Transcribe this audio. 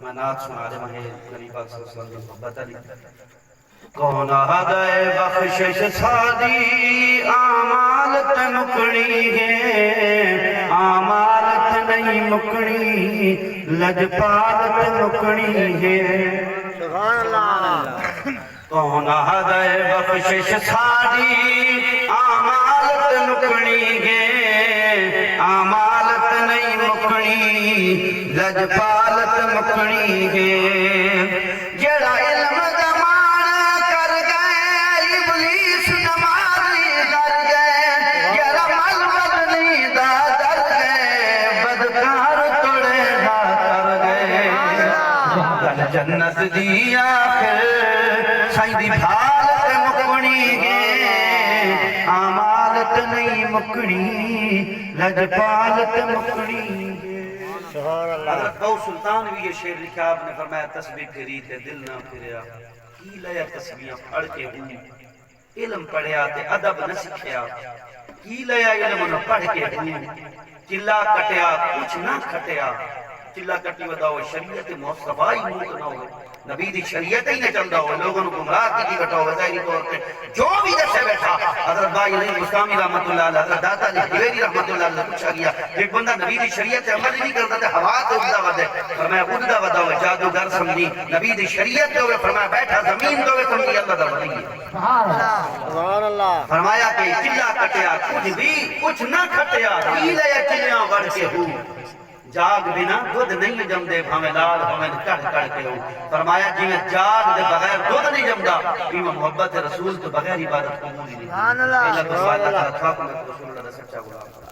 میں نات سنا رہے ہیں نبی پاک صلی اللہ علیہ وسلم کی محبت علی کون آدھائے بخشش سادی آمالت مکڑی ہے آمالت نہیں مکڑی لجپالت مکڑی ہے سبحان اللہ کون آدھائے بخشش سادی آمالت مکڑی ہے آمالت نہیں مکڑی لجپالت مکڑی ہے جڑا علم دمان کر گئے ابلیس نمازی کر گئے جڑا مل بدنی دا در گئے بدکار توڑے دا کر گئے گل جنت دی آخر سائیں دی بھالت مکڑی ہے آمالت نہیں مکڑی لجپالت مکڑی ہے سبحان اللہ حضرت غوث سلطان بھی یہ شعر لکھا آپ نے فرمایا تسبیح پھری تے دل نہ پھریا کی لیا تسبیحاں پڑھ کے ہوں علم پڑھیا تے ادب نہ سکھیا کی لیا علم نہ پڑھ کے ہوں چلا کٹیا کچھ نہ کھٹیا چلا کٹی ودا ہو شریعت مصطفیٰ ہی موت نہ ہو نبی دی شریعت ہی نہ چلدا ہو لوگوں کو گمراہ کی بیٹھا ہو ظاہری طور پہ جو بھی دسے بیٹھا حضرت بائی علی مستامی رحمت اللہ علیہ حضرت داتا علی حویری رحمت اللہ علیہ پوچھا گیا ایک بندہ نبی دی شریعت سے عمل نہیں کرتا تھا ہوا تو اڑدا ودے فرمایا اڑدا ودا ہو جادوگر سمجھی نبی دی شریعت تے ہوئے فرمایا بیٹھا زمین تے ہوئے سمجھی اللہ دا ولی ہے سبحان اللہ فرمایا کہ چلا کٹیا کچھ بھی کچھ نہ کھٹیا کی لیا چلیاں وڑ کے ہو جاگ بنا دودھ نہیں جمدے بھامے لال بھامے کڑ کڑ کے ہو فرمایا جی میں جاگ دے بغیر دودھ نہیں جمدا بیمہ محبت رسول تو بغیر عبادت قبول نہیں سبحان اللہ اللہ رسول اللہ سچا غلام